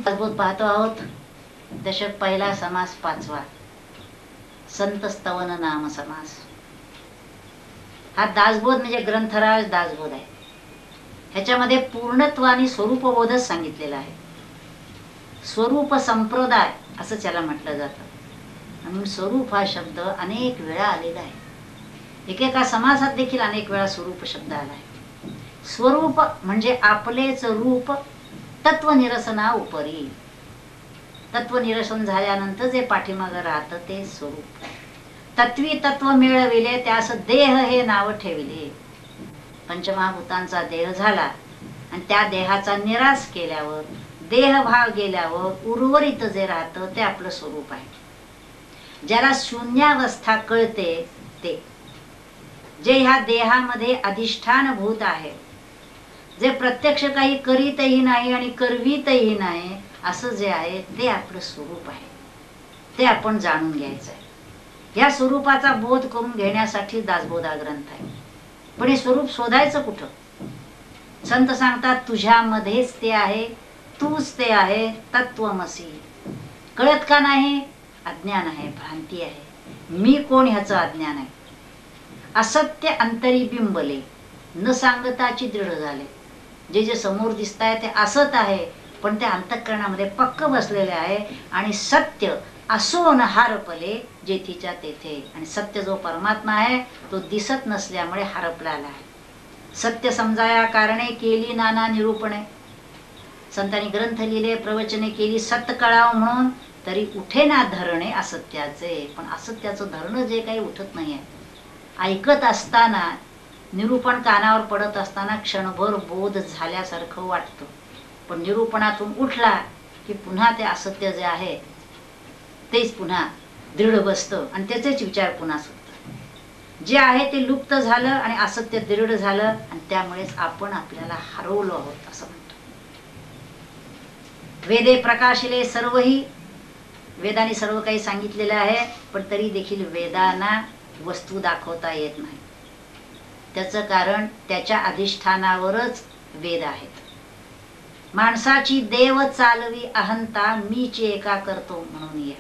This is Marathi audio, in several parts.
दासबोध पाहतो आहोत. दशक पहिला, समास 5वा, संत स्तवन नाम समास. हा दासबोध म्हणजे ग्रंथराज दासबोध आहे. ह्याच्यामध्ये पूर्णत्व आणि स्वरूपबोधच सांगितलेला आहे. स्वरूप संप्रदाय असं त्याला म्हटलं जातं. म्हणून स्वरूप हा शब्द अनेक वेळा आलेला आहे. एकेका समासात देखील अनेक वेळा स्वरूप शब्द आला आहे. स्वरूप म्हणजे आपलेच रूप तत्वनिरसना उपरी. तत्वनिरसन झाल्यानंतर जे पाठीमागं राहतं ते स्वरूप. तत्वी तत्व मिळविले त्यास देह हे नाव ठेविले. पंचमहाभूतांचा देह झाला आणि त्या देहाचा निराश केल्यावर, देहभाव गेल्यावर उर्वरित जे राहतं ते आपलं स्वरूप आहे. ज्याला शून्यावस्था कळते ते, जे ह्या देहामध्ये अधिष्ठानभूत आहे, जे प्रत्यक्ष काही करीतही नाही आणि करवीतही नाही, असं जे आहे ते आपलं स्वरूप आहे. ते आपण जाणून घ्यायचं आहे. या स्वरूपाचा बोध करून घेण्यासाठी दासबोध हा ग्रंथ आहे. पण हे स्वरूप शोधायचं कुठं? संत सांगतात तुझ्यामध्येच ते आहे, तूच ते आहे, तत्वमसी. कळत का नाही? अज्ञान आहे, भ्रांती आहे. मी कोण ह्याचं अज्ञान आहे. असत्य अंतरी बिंबले, न सांगताची दृढ झाले. जे जे समोर दिसत आहे ते असत आहे, पण ते अंतःकरणामध्ये पक्क बसलेले आहे. आणि सत्य असो न हारपले, जेथीच्या तेथे. आणि सत्य जो परमात्मा आहे तो दिसत नसल्यामुळे हरपलेला आहे. सत्य समजाया कारणे केली नाना निरूपणे. संतांनी ग्रंथ लिहिले, प्रवचने केली सत्य कळावं म्हणून, तरी उठे ना धरणे असत्याचे. पण असत्याचं धरणं जे काही उठत नाही आहे. ऐकत असताना, निरूपण कानावर पडत असताना क्षणभर बोध झाल्यासारखं वाटतं, पण निरूपणातून उठला की पुन्हा ते असत्य जे आहे तेच पुन्हा दृढ बसतं आणि त्याचेच विचार पुन्हा सुटतात. जे आहे ते लुप्त झालं आणि असत्य दृढ झालं, आणि त्यामुळेच आपण आपल्याला हरवलो आहोत असं म्हणतो. वेदे प्रकाशिले सर्वही. वेदाने सर्व काही सांगितलेलं आहे, पण तरी देखील वेदांना वस्तू दाखवता येत नाही. त्याचं कारण त्याच्या अधिष्ठानावरच वेद आहेत. माणसाची देव चालवी अहंता, मीची एका करतो म्हणून ये.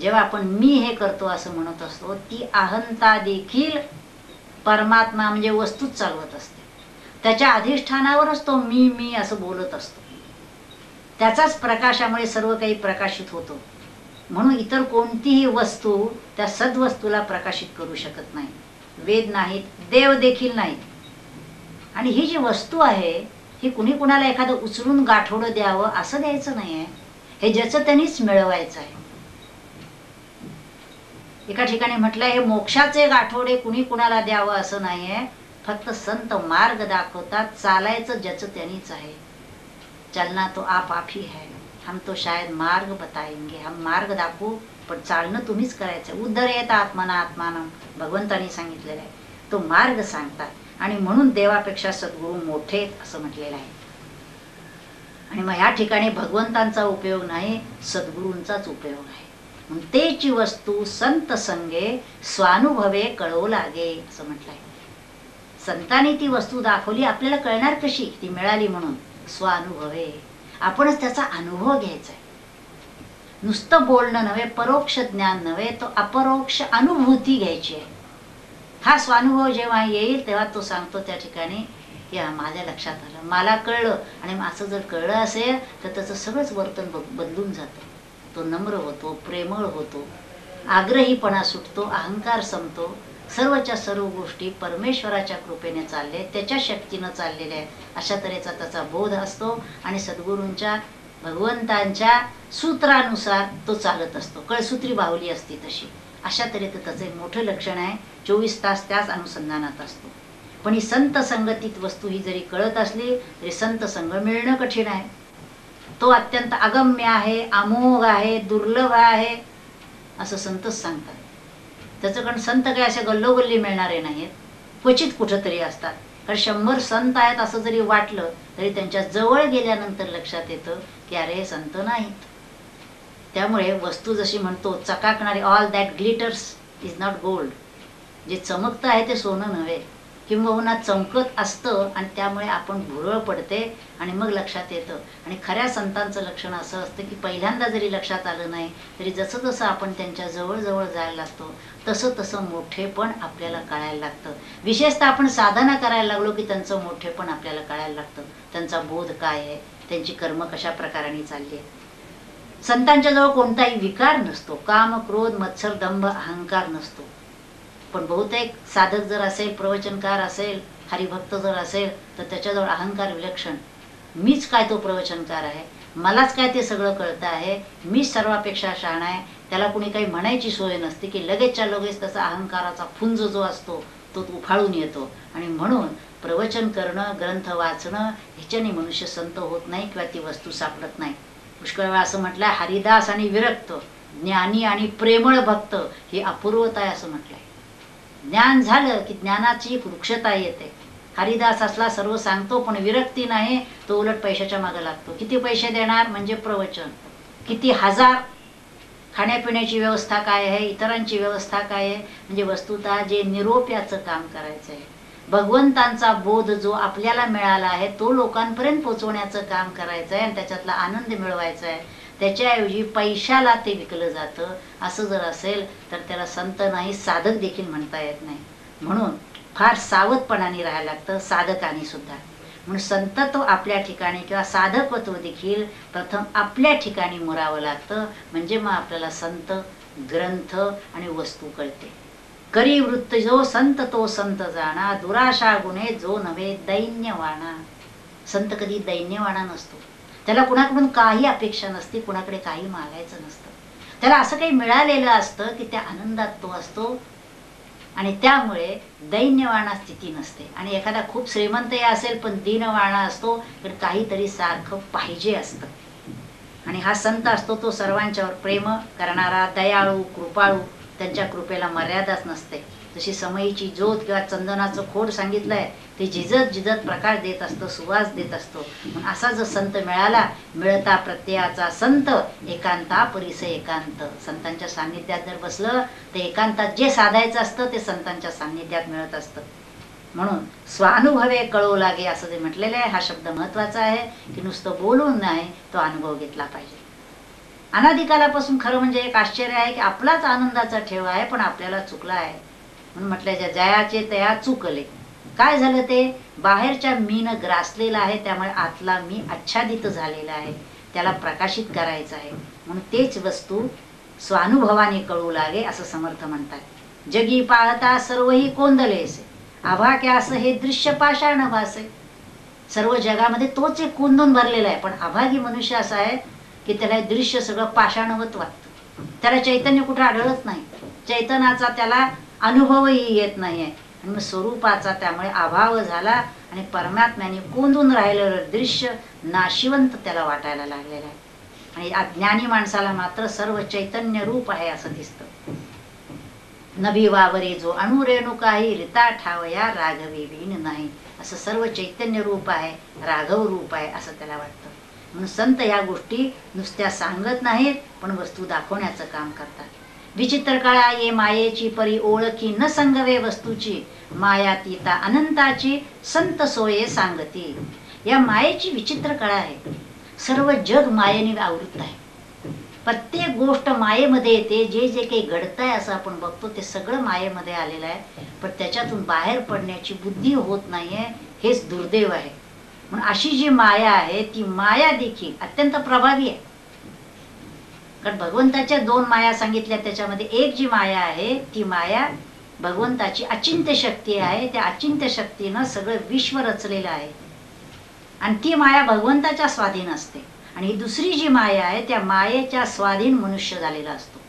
जेव्हा आपण मी हे करतो असं म्हणत असतो, ती अहंता देखील परमात्मा म्हणजे वस्तूच चालवत असते. त्याच्या अधिष्ठानावरच तो मी मी असं बोलत असतो. त्याचाच प्रकाशामुळे सर्व काही प्रकाशित होतो. म्हणून इतर कोणतीही वस्तू त्या सद्वस्तूला प्रकाशित करू शकत नाही. वेद नाहीत, देव देखील नाहीत. आणि ही जी वस्तू आहे ही कुणी कुणाला एखादं उचलून गाठोडं द्यावं असं द्यायचं नाही आहे. हे ज्याचं त्यांनीच मिळवायचं आहे. एका ठिकाणी म्हटलं हे मोक्षाचे गाठोडे कुणी कुणाला द्यावं असं नाही आहे. फक्त संत मार्ग दाखवतात, चालायचं ज्याचं त्यांनीच आहे. चलना तो आप ही है, हम तो शायद मार्ग बताएंगे. हम मार्ग दाखवू, पण चालणं तुम्हीच करायचं. उद्धरेत आत्मना आत्मानं, भगवंतांनी सांगितलेलं आहे. तो मार्ग सांगतात. आणि म्हणून देवापेक्षा सद्गुरू मोठे असं म्हटलेलं आहे. आणि मग ह्या ठिकाणी भगवंतांचा उपयोग नाही, सद्गुरूंचाच उपयोग आहे. म्हणून तेची वस्तू संत संगे स्वानुभवे कळवू लागे असं म्हटलंय. संतांनी ती वस्तू दाखवली, आपल्याला कळणार कशी? ती मिळाली म्हणून. स्वानुभवे, आपणच त्याचा अनुभव घ्यायचा आहे. नुसतं बोलणं नव्हे, परोक्ष ज्ञान नव्हे, तो अपरोक्ष अनुभूती घ्यायची आहे. हा स्वानुभव जेव्हा येईल तेव्हा तो सांगतो त्या ठिकाणी की माझ्या लक्षात आलं, मला कळलं. आणि असं जर कळलं असेल तर त्याचं सगळंच वर्तन बदलून जातं. तो नम्र होतो, प्रेमळ होतो, आग्रहीपणा सुटतो, अहंकार संपतो. सर्वच्या सर्व गोष्टी परमेश्वराच्या कृपेने चालले, त्याच्या शक्तीनं चाललेल्या आहेत अशा तऱ्हेचा त्याचा बोध असतो. आणि सद्गुरूंच्या भगवंतांच्या सूत्रानुसार तो चालत असतो. कळसूत्री बाहुली असती तशी. अशा तऱ्हेचं त्याचं एक मोठं लक्षण आहे. 24 तास त्याच अनुसंधानात असतो. पण ही संत संगतीत वस्तू ही जरी कळत असली तरी संत संग मिळणं कठीण आहे. तो अत्यंत अगम्य आहे, अमोघ आहे, दुर्लभ आहे असं संतच सांगतात. त्याचं कारण संत काय असे गल्लोगल्ली मिळणारे नाहीत, क्वचित कुठंतरी असतात. कारण 100 संत आहेत असं जरी वाटलं तरी त्यांच्या जवळ गेल्यानंतर लक्षात येतं की अरे हे संत नाहीत. त्यामुळे वस्तू जशी म्हणतो चकाकणारी, all that glitters is not gold. जे चमकतं आहे ते सोनं नव्हे. किंबहुना चमकत असतं आणि त्यामुळे आपण भुरळ पडते आणि मग लक्षात येतं. आणि खऱ्या संतांचं लक्षण असं असतं की पहिल्यांदा जरी लक्षात आलं नाही तरी जसं जसं आपण त्यांच्या जवळ जायला लागतो तसं तसं मोठेपण आपल्याला कळायला लागतं. विशेषतः आपण साधना करायला लागलो की त्यांचं मोठेपण आपल्याला कळायला लागतं. त्यांचा बोध काय आहे, त्यांची कर्म कशा प्रकाराने चालली आहे. संतांच्या जवळ कोणताही विकार नसतो. काम, क्रोध, मत्सर, दंभ, अहंकार नसतो. पण बहुतेक साधक जर असेल, प्रवचनकार असेल, हरिभक्त जर असेल तर त्याच्याजवळ अहंकार विलक्षण. मीच काय तो प्रवचनकार आहे, मलाच काय ते सगळं कळतं आहे, मीच सर्वापेक्षा शहाणा आहे. त्याला कुणी काही म्हणायची सोय नसते की लगेचच्या लगेच त्याचा अहंकाराचा पुंज जो असतो तो उफाळून येतो. आणि म्हणून प्रवचन करणं, ग्रंथ वाचणं ह्याच्याने मनुष्य संत होत नाही किंवा ती वस्तू सापडत नाही. पुष्कळ वेळा असं म्हटलंय, हरिदास आणि विरक्त, ज्ञानी आणि प्रेमळ भक्त ही अपूर्वता आहे असं म्हटलंय. ज्ञान झालं की ज्ञानाची वृक्षता येते. हरिदास असला सर्व सांगतो पण विरक्ती नाही, तो उलट पैशाच्या मागे लागतो. किती पैसे देणार म्हणजे प्रवचन, किती हजार, खाण्यापिण्याची व्यवस्था काय आहे, इतरांची व्यवस्था काय आहे, म्हणजे वस्तुतः जे निरोप्याचं काम करायचं आहे. भगवंतांचा बोध जो आपल्याला मिळाला आहे तो लोकांपर्यंत पोचवण्याचं काम करायचं आहे आणि त्याच्यातला आनंद मिळवायचा आहे. त्याच्याऐवजी पैशाला ते विकलं जातं. असं जर असेल तर त्याला संत नाही, साधक देखील म्हणता येत नाही. म्हणून फार सावधपणाने राहायला लागतं साधकाने सुद्धा. म्हणून संतत्व आपल्या ठिकाणी किंवा साधकत्व देखील प्रथम आपल्या ठिकाणी मुरावं लागतं. म्हणजे मग आपल्याला संत, ग्रंथ आणि वस्तू कळते. करी वृत्त जो संत तो संत जाणा, दुराशा गुणे जो नव्हे दैन्यवाणा. संत कधी दैन्यवाणा नसतो. त्याला कुणाकडून काही अपेक्षा नसते, कुणाकडे काही मागायचं नसतं. त्याला असं काही मिळालेलं असतं की त्या आनंदात तो असतो आणि त्यामुळे दैन्यवाणा स्थिती नसते. आणि एखादा खूप श्रीमंतही असेल पण दीनवाणा असतो, तर काहीतरी सारखं पाहिजे असतं. आणि हा संत असतो तो सर्वांच्यावर प्रेम करणारा, दयाळू, कृपाळू. त्यांच्या कृपेला मर्यादाच नसते. जशी समईची ज्योत किंवा चंदनाचं खोड सांगितलंय ते झिजत झिजत प्रकाश देत असतं, सुवास देत असतो. पण असा जर संत मिळाला, मिळता प्रत्ययाचा संत, एकांता परिस एकांत. संतांच्या सान्निध्यात जर बसलं तर एकांतात जे साधायचं असतं ते संतांच्या सान्निध्यात मिळत असतं. म्हणून स्वानुभवे कळू लागे असं जे म्हटलेलं आहे, हा शब्द महत्वाचा आहे की नुसतं बोलून नाही, तो अनुभव घेतला पाहिजे. अनादिकालापासून खरं म्हणजे एक आश्चर्य आहे की आपलाच आनंदाचा ठेवा आहे पण आपल्याला चुकला आहे. म्हणून म्हटलं जयाचे तया चुकले. काय झालं ते, बाहेरच्या मीनं ग्रासलेला आहे त्यामुळे आतला मी आच्छादित झालेला आहे, त्याला प्रकाशित करायचं आहे. म्हणून तेच वस्तू स्वानुभवाने कळू लागे असं समर्थ म्हणतात. जगी पाहता सर्वही कोंदलेसे, आभाक्यास हे दृश्य पाषाण भासे. सर्व जगामध्ये तोच एक कोंदून भरलेला आहे. पण अभागी मनुष्य असा आहे की त्याला दृश्य सगळं पाषाणवत वाटतं. त्याला चैतन्य कुठं आढळत नाही. चैतनाचा त्याला अनुभवही येत नाहीये. आणि मग स्वरूपाचा त्यामुळे अभाव झाला आणि परमात्म्याने कोंदून राहिलेलं दृश्य नाशिवंत त्याला वाटायला लागलेलं आहे. आणि अज्ञानी माणसाला मात्र सर्व चैतन्य रूप आहे असं दिसतं. नभी वावरे जो अणुरेणू काही रिता ठावया राघवी बीन नाही. असं सर्व चैतन्य रूप आहे, राघव रूप आहे असं त्याला वाटतं. म्हणून संत या गोष्टी नुसत्या सांगत नाहीत पण वस्तू दाखवण्याचं काम करतात. विचित्र कळा ये मायेची परी ओळखी न संगवे वस्तूची, मायातीता अनंताची संत सोये सांगती. या मायेची विचित्र कळा आहे. सर्व जग मायेने आवृत्त आहे. प्रत्येक गोष्ट मायेमध्ये येते. जे जे काही घडतंय असं आपण बघतो ते सगळं मायेमध्ये आलेलं आहे. पण त्याच्यातून बाहेर पडण्याची बुद्धी होत नाहीये, हेच दुर्दैव आहे. म्हणून अशी जी माया आहे ती माया देखील अत्यंत प्रभावी आहे. कारण भगवंताच्या दोन माया सांगितल्या, त्याच्यामध्ये एक जी माया आहे ती माया भगवंताची अचिंत्य शक्ती आहे. त्या अचिंत्य शक्तीनं सगळं विश्व रचलेलं आहे आणि ती माया भगवंताच्या स्वाधीन असते. आणि ही दुसरी जी माया आहे त्या मायेच्या स्वाधीन मनुष्य झालेला असतो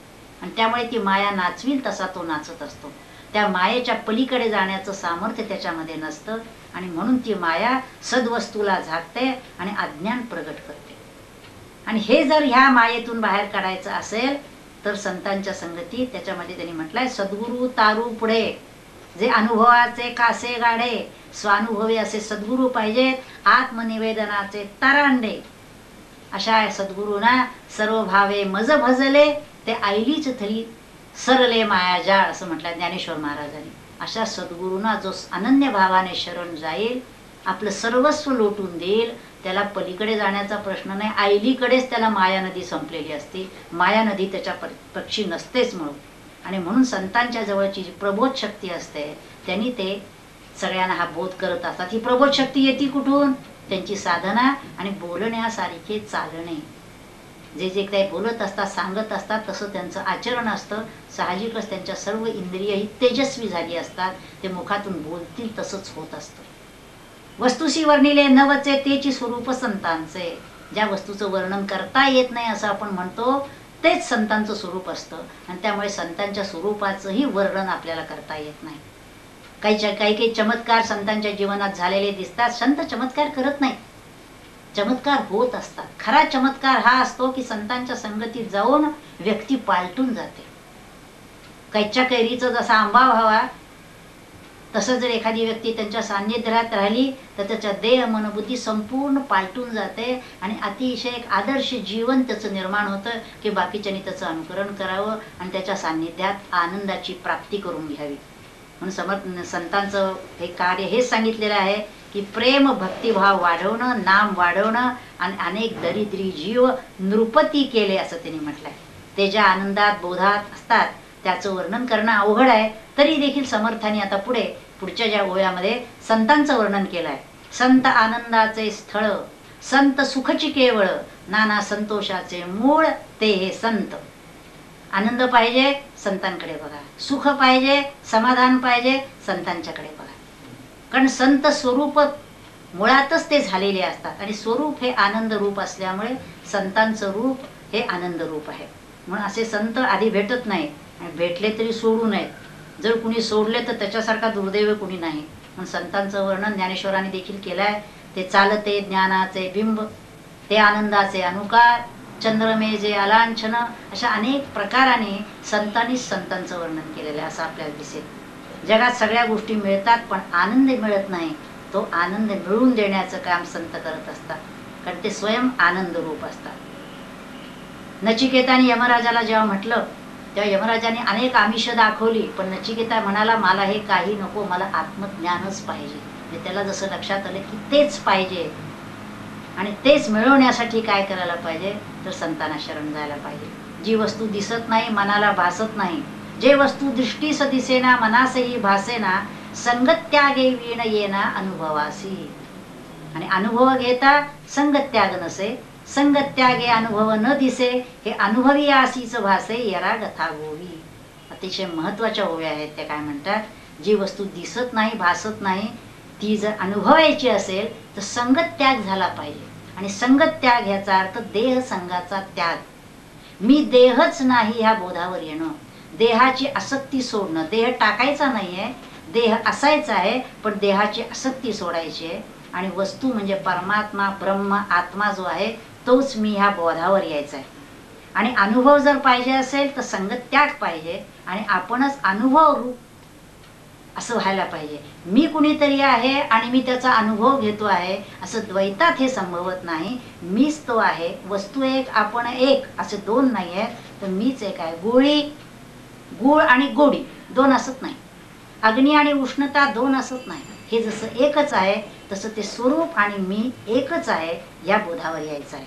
आणि त्यामुळे ती माया नाचविल तसा तो नाचत असतो. त्या मायेच्या पलीकडे जाण्याचं सामर्थ्य त्याच्यामध्ये नसतं आणि म्हणून ती माया सद्वस्तूला झाकते आणि अज्ञान प्रगट करते. आणि हे जर ह्या मायेतून बाहेर काढायचं असेल तर संतांच्या संगती, त्याच्यामध्ये त्यांनी म्हटलंय सद्गुरू तारू पुढे, जे अनुभवाचे कासे गाढे, स्वानुभवी असे सद्गुरू पाहिजेत, आत्मनिवेदनाचे तरांडे. अशा सद्गुरूंना सर्व भावे मज भजले, ते ऐलीच थली सरले मायाजाळ असं म्हटलं ज्ञानेश्वर महाराजांनी. अशा सद्गुरूंना जो अनन्य भावाने शरण जाईल, आपलं सर्वस्व लोटून देईल, त्याला पलीकडे जाण्याचा प्रश्न नाही. आईलीकडेच त्याला माया नदी संपलेली असते, माया नदी त्याच्या पक्षी नसतेच म्हणून. आणि म्हणून संतांच्या जवळची जी प्रबोध शक्ती असते त्यांनी ते सगळ्यांना हा बोध करत असतात. ही प्रबोध शक्ती येते कुठून? त्यांची साधना आणि बोलण्यासारखे चालणे. जे जे काही बोलत असतात, सांगत असतात, तसं त्यांचं आचरण असतं. साहजिकच त्यांच्या सर्व इंद्रिय ही तेजस्वी झाली असतात. ते मुखातून बोलतील तसंच होत असतं. वस्तुशी वर्णिले न वचे तेची स्वरूप संतांचे. ज्या वस्तूचं वर्णन करता येत नाही असं आपण म्हणतो, तेच संतांचं स्वरूप असतं. आणि त्यामुळे संतांच्या स्वरूपाचंही वर्णन आपल्याला करता येत नाही. काही चमत्कार संतांच्या जीवनात झालेले दिसतात. संत चमत्कार करत नाही, चमत्कार होत असतात. खरा चमत्कार हा असतो की संतांच्या संगतीत जाऊन व्यक्ती पालटून जाते. कैच्या कैरीचा जसा आंबा व्हावा तसं जर एखादी व्यक्ती त्यांच्या सान्निध्यात राहिली तर त्याच्या देह मनबुद्धी संपूर्ण पालटून जाते आणि अतिशय एक आदर्श जीवन त्याचं निर्माण होतं की बाकीच्यांनी त्याचं अनुकरण करावं आणि त्याच्या सान्निध्यात आनंदाची प्राप्ती करून घ्यावी. म्हणून संतांचं हे कार्य हेच सांगितलेलं आहे की प्रेम भक्तिभाव वाढवणं, नाम वाढवणं आणि अनेक दरिद्री जीव नृपती केले असं त्यांनी म्हटलंय. ते ज्या आनंदात बोधात असतात त्याचं वर्णन करणं अवघड आहे. तरी देखील समर्थांनी आता पुढच्या ज्या ओळ्यामध्ये संतांचं वर्णन केलं आहे. संत आनंदाचे स्थळ, संत सुखची केवळ, नाना संतोषाचे मूळ ते हे संत. आनंद पाहिजे संतांकडे बघा, सुख पाहिजे, समाधान पाहिजे संतांच्याकडे बघा. कारण संत स्वरूप मुळातच ते झालेले असतात आणि स्वरूप हे आनंद रूप असल्यामुळे संतांचं रूप हे आनंद रूप आहे. म्हणून असे संत आधी भेटत नाही आणि भेटले तरी सोडू नयेत. जर कुणी सोडले तर त्याच्यासारखा दुर्दैव कुणी नाही. म्हणून संतांचं वर्णन ज्ञानेश्वरांनी देखील केलं आहे. ते चालते ज्ञानाचे बिंब, ते आनंदाचे अनुकार, चंद्रमेजे अलांछन, अशा अनेक प्रकाराने संतांचं वर्णन केलेलं आहे असं आपल्याला दिसेल. जगात सगळ्या गोष्टी मिळतात पण आनंद मिळत नाही. तो आनंद मिळवून देण्याचं काम संत करत असतात कारण ते स्वयं आनंद रूप असतात. नचिकेताने यमराजाला जेव्हा म्हटलं तेव्हा यमराजाने अनेक आमिष दाखवली पण नचिकेता म्हणाला मला हे काही नको, मला आत्मज्ञानच पाहिजे. त्याला जसं लक्षात आलं की तेच पाहिजे आणि तेच मिळवण्यासाठी काय करायला पाहिजे तर संतांना शरण जायला पाहिजे. जी वस्तू दिसत नाही, मनाला भासत नाही, जे वस्तू दृष्टीस दिसेना मनासही भासेना, संगत त्यागे वीण येना अनुभवासी. आणि अनुभव घेता संगत त्याग नसे, संगत त्यागे अनुभव न दिसे, हे अनुभवी आसीच भासे यरा गथा गोवी. अतिशय महत्वाच्या ओव्या आहेत. त्या काय म्हणतात, जी वस्तू दिसत नाही भासत नाही ती जर अनुभवायची असेल तर संगत त्याग झाला पाहिजे. आणि संगत त्याग ह्याचा अर्थ देह संगाचा त्याग. मी देहच नाही ह्या बोधावर येणं, देहाची आसक्ती सोडणं. देह टाकायचा नाहीये, देह असायचा आहे पण देहाची आसक्ती सोडायची आहे. आणि वस्तू म्हणजे परमात्मा ब्रह्म आत्मा जो आहे तोच मी ह्या बोधावर यायचा आहे. आणि अनुभव जर पाहिजे असेल तर संगत त्याग पाहिजे आणि आपणच अनुभव रूप असं व्हायला पाहिजे. मी कुणीतरी आहे आणि मी त्याचा अनुभव घेतो आहे असं द्वैतात हे संभवत नाही. मीच तो आहे, वस्तू एक आपण एक असे दोन नाही आहेत, तर मीच एक आहे. गुळ आणि गोडी दोन असत नाही, अग्नी आणि उष्णता दोन असत नाही. हे जसं एकच आहे तसं ते स्वरूप आणि मी एकच आहे या बोधावर यायचं आहे.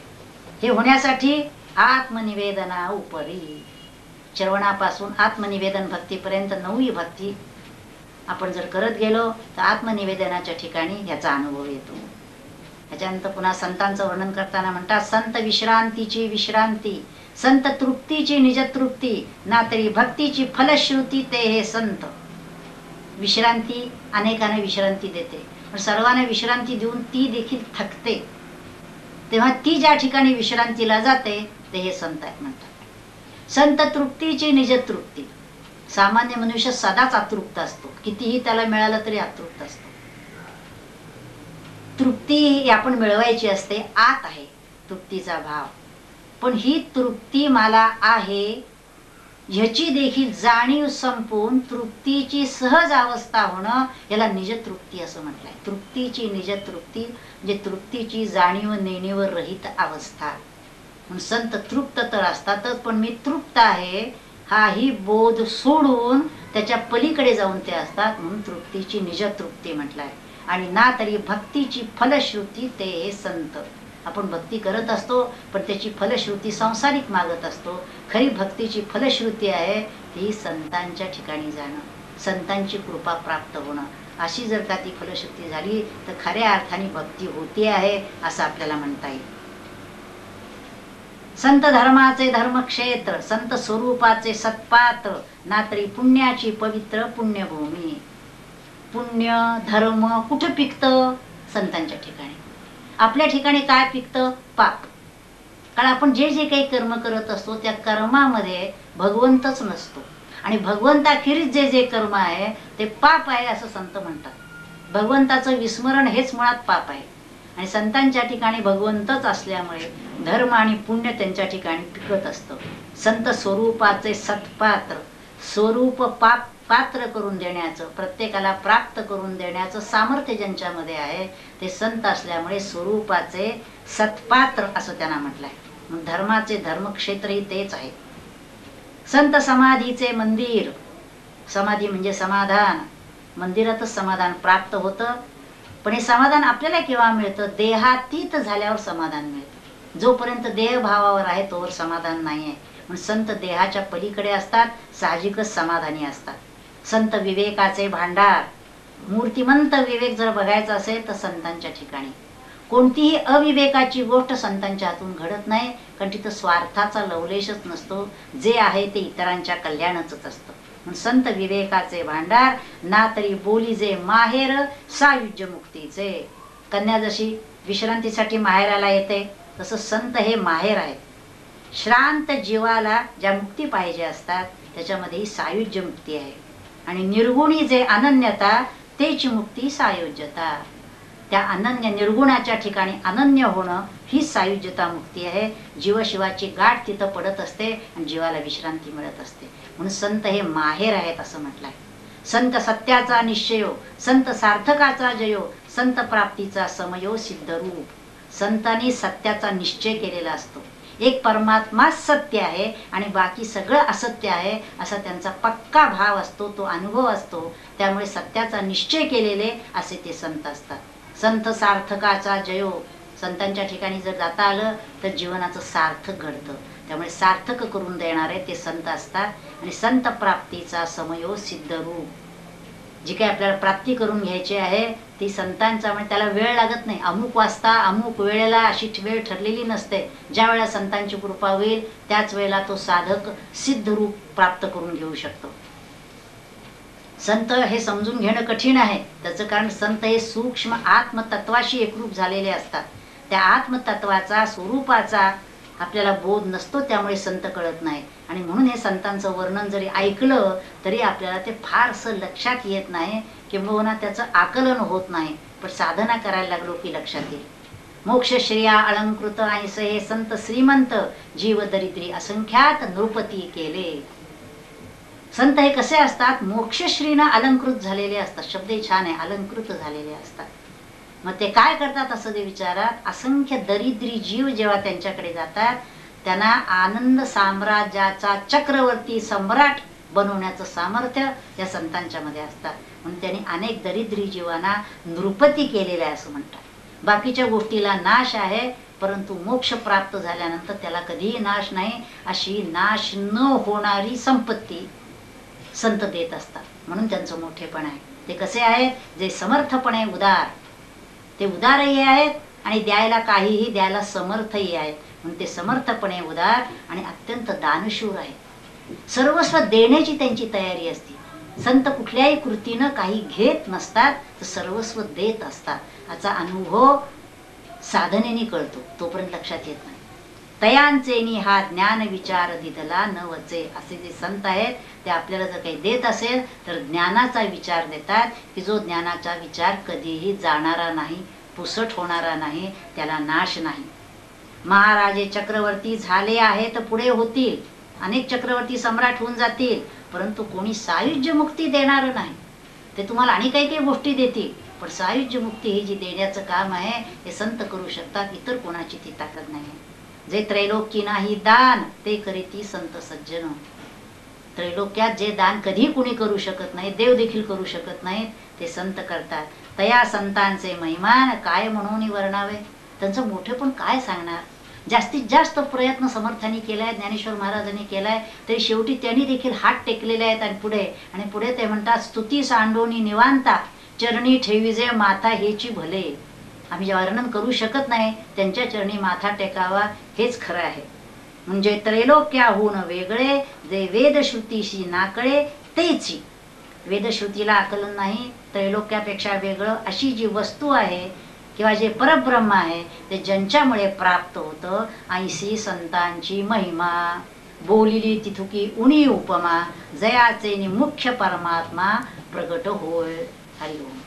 हे होण्यासाठी आत्मनिवेदना उपरी, श्रवणापासून आत्मनिवेदन भक्तीपर्यंत 9वी भक्ती आपण जर करत गेलो तर आत्मनिवेदनाच्या ठिकाणी याचा अनुभव येतो. त्याच्यानंतर पुन्हा संतांचं वर्णन करताना म्हणतात, संत विश्रांतीची विश्रांती, संत तृप्तीची निजतृप्ती, ना तरी भक्तीची फलश्रुती ते हे संत. विश्रांती अनेकांना विश्रांती देते पण सर्वांना विश्रांती देऊन ती देखील थकते. तेव्हा ती ज्या ठिकाणी विश्रांतीला जाते ते हे संत आहेत म्हणतात. संत तृप्तीची निजतृप्ती. सामान्य मनुष्य सदाच अतृप्त असतो, कितीही त्याला मिळालं तरी अतृप्त असतो. तृप्ती ही आपण मिळवायची असते, आत आहे तृप्तीचा भाव. पण ही तृप्ती मला आहे ह्याची देखील जाणीव संपून तृप्तीची सहज अवस्था होणं याला निजतृप्ती असं म्हटलंय. तृप्तीची निजतृप्ती म्हणजे तृप्तीची जाणीव नेणीव रहित अवस्था. म्हणून संत तृप्त तर असतातच पण मी तृप्त आहे हा ही बोध सोडून त्याच्या पलीकडे जाऊन ते असतात, म्हणून तृप्तीची निज तृप्ती म्हटलंय. आणि ना तरी भक्तीची फलश्रुती ते हे संत. आपण भक्ती करत असतो पण त्याची फलश्रुती सांसारिक मागत असतो. खरी भक्तीची फलश्रुती आहे ती संतांच्या ठिकाणी जाणं, संतांची कृपा प्राप्त होणं. अशी जर का ती फलश्रुती झाली तर खऱ्या अर्थाने भक्ती होती आहे असं आपल्याला म्हणता येईल. संत धर्माचे धर्मक्षेत्र, संत स्वरूपाचे सत्पात्र, ना तरी पुण्याची पवित्र पुण्यभूमी. पुण्य धर्म कुठं पिकतं? संतांच्या ठिकाणी. आपल्या ठिकाणी काय पिकतं? पाप. कारण आपण जे जे काही कर्म करत असतो त्या कर्मामध्ये भगवंतच नसतो आणि भगवंताखेरीज जे जे कर्म आहे ते पाप आहे असं संत म्हणतात. भगवंताचं विस्मरण हेच मुळात पाप आहे. आणि संतांच्या ठिकाणी भगवंतच असल्यामुळे धर्म आणि पुण्य त्यांच्या ठिकाणी पिकत असतं. संत स्वरूपाचे सत्पात्र, स्वरूप पात्र करून देण्याचं, प्रत्येकाला प्राप्त करून देण्याचं सामर्थ्य ज्यांच्यामध्ये आहे ते संत असल्यामुळे स्वरूपाचे सत्पात्र असं त्यांना म्हटलंय. मग धर्माचे धर्मक्षेत्रही तेच आहे. संत समाधीचे मंदिर, समाधी म्हणजे समाधान, मंदिरातच समाधान प्राप्त होतं. पण हे समाधान आपल्याला केव्हा मिळतं? देहातीत झाल्यावर समाधान मिळतं. जोपर्यंत देहभावावर आहे तोवर समाधान नाही आहे. म्हणून संत देहाच्या पलीकडे असतात, साहजिकच समाधानी असतात. संत विवेकाचे भांडार, मूर्तिमंत विवेक जर बघायचा असेल तर संतांच्या ठिकाणी. कोणतीही अविवेकाची गोष्ट संतांच्या हातून घडत नाही, कारण तिथं स्वार्थाचा लवलेशच नसतो. जे आहे ते इतरांच्या कल्याणच असतं. म्हणून संत विवेकाचे भांडार, ना तरी बोली जे माहेर सायुज्य मुक्तीचे. कन्या जशी विश्रांतीसाठी माहेराला येते तसं संत हे माहेर आहेत. श्रांत जीवाला ज्या मुक्ती पाहिजे असतात त्याच्यामध्ये ही सायुज्य मुक्ती आहे. आणि निर्गुणी जे अनन्यता तेची मुक्ती सायुज्यता. त्या अनन्य निर्गुणाच्या ठिकाणी अनन्य होणं ही सायुज्यता मुक्ती आहे. जीवशिवाची गाठ तिथं पडत असते आणि जीवाला विश्रांती मिळत असते. म्हणून संत हे माहेर आहेत असं म्हटलंय. संत सत्याचा निश्चयो, संत सार्थकाचा जयो, संत प्राप्तीचा समयो सिद्धरूप. संतांनी सत्याचा निश्चय केलेला असतो. एक परमात्मा सत्य आहे आणि बाकी सगळं असत्य आहे असा त्यांचा पक्का भाव असतो, तो अनुभव असतो. त्यामुळे सत्याचा निश्चय केलेले असे ते संत असतात. संत सार्थकाचा जयो, संतांच्या ठिकाणी जर जाता आलं तर जीवनाचं सार्थक घडतं. त्यामुळे सार्थक करून देणारे ते संत असतात. आणि संत प्राप्तीचा समयो सिद्धरूप, जी काही आपल्याला प्राप्ती करून घ्यायची आहे ती संतांचा, म्हणजे त्याला वेळ लागत नाही. अमुक वाजता अमुक वेळेला अशी वेळ ठरलेली नसते. ज्या वेळेला संतांची कृपा होईल त्याच वेळेला तो साधक सिद्ध रूप प्राप्त करून घेऊ शकतो. संत हे समजून घेणं कठीण आहे. त्याचं कारण संत हे सूक्ष्म आत्मतत्वाशी एकरूप झालेले असतात. त्या आत्मतत्वाचा स्वरूपाचा आपल्याला बोध नसतो, त्यामुळे संत कळत नाही. आणि म्हणून हे संतांचं वर्णन जरी ऐकलं तरी आपल्याला ते फारसं लक्षात येत नाही, किंबहुना त्याचं आकलन होत नाही. पण साधना करायला लागलो की लक्षात येईल. मोक्ष श्रिया अलंकृत ऐसे हे संत श्रीमंत, जीव दरिद्री असंख्यात नृपती केले. संत हे कसे असतात? मोक्षश्रीनं अलंकृत झालेले असतात. शब्द छान आहे, अलंकृत झालेले असतात. मग ते काय करतात असं ते विचारात. असंख्य दरिद्री जीव जेव्हा त्यांच्याकडे जातात त्यांना आनंद साम्राज्याचा चक्रवर्ती सम्राट बनवण्याचं सामर्थ्य या संतांच्या मध्ये असतात. म्हणून त्यांनी अनेक दरिद्री जीवांना नृपती केलेलं आहे असं म्हणतात. बाकीच्या गोष्टीला नाश आहे, परंतु मोक्ष प्राप्त झाल्यानंतर त्याला कधीही नाश नाही. अशी नाश न होणारी संपत्ती संत देत असतात. म्हणून त्यांचं मोठेपण आहे. ते कसे आहेत? जे समर्थपणे उदार, ते उदारही आहेत आणि द्यायला काहीही द्यायला समर्थही आहेत. म्हणून ते समर्थपणे उदार आणि अत्यंत दानशूर आहेत. सर्वस्व देण्याची त्यांची तयारी असते. संत कुठल्याही कृतीनं काही घेत नसतात, तर सर्वस्व देत असतात. याचा अनुभव साधनेने कळतो, तोपर्यंत लक्षात येत नाही. तयांचेनी हा ज्ञान विचार दिदला न वचे. असे जे संत आहेत ते आपल्याला जर काही देत असेल तर ज्ञानाचा विचार देतात, की जो ज्ञानाचा विचार कधीही जाणारा नाही, पुसट होणारा नाही, त्याला नाश नाही. महाराजे चक्रवर्ती झाले आहेत, पुढे होतील. अनेक चक्रवर्ती सम्राट होऊन जातील, परंतु कोणी सायुज्य मुक्ती देणार नाही. ते तुम्हाला आणि काही काही गोष्टी देतील, पण सायुज्य मुक्ती ही जी देण्याचं काम आहे हे संत करू शकतात. इतर कोणाची ती ताकद नाही. जे त्रैलोक्य नाही दान ते करीती संत सज्जन. त्रैलोक्यात जे दान कधी कुणी करू शकत नाही, देव देखील करू शकत नाहीत, ते संत करतात. तया संतांचे महिमान काय म्हणून वर्णावे. त्यांचं मोठेपण काय सांगणार. जास्तीत जास्त प्रयत्न समर्थांनी केलाय, ज्ञानेश्वर महाराजांनी केलाय, तरी शेवटी त्यांनी देखील हात टेकलेले आहेत. आणि पुढे ते म्हणतात, स्तुती सांडोनी निवांता चरणी ठेवीजे माथा हेची भले. आम्ही जे वर्णन करू शकत नाही, त्यांच्या चरणी माथा टेकावा हेच खरं आहे. म्हणजे त्रैलोक्याहून वेगळे जे वेदश्रुतीशी नाकळे तेची. वेदश्रुतीला आकलन नाही, त्रैलोक्यापेक्षा वेगळं अशी जी वस्तू आहे किंवा जे परब्रह्म आहे ते ज्यांच्यामुळे प्राप्त होतं, ऐसी संतांची महिमा बोलिली तिथुकी उणी उपमा, जयाचे मुख्य परमात्मा प्रगट होय. हरिओम.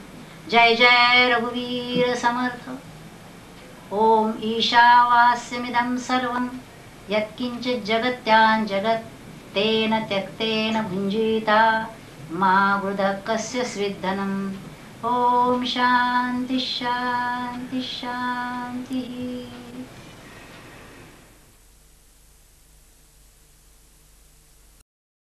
जय जय रघुवीर समर्थ. ओम ईशावास्यमिदं सर्वं यत्किंचित् जगत्यां जगत् तेन त्यक्तेन भुञ्जीता मा वृधः कस्य स्विद्धनम्. ओम शांति शांति शांति.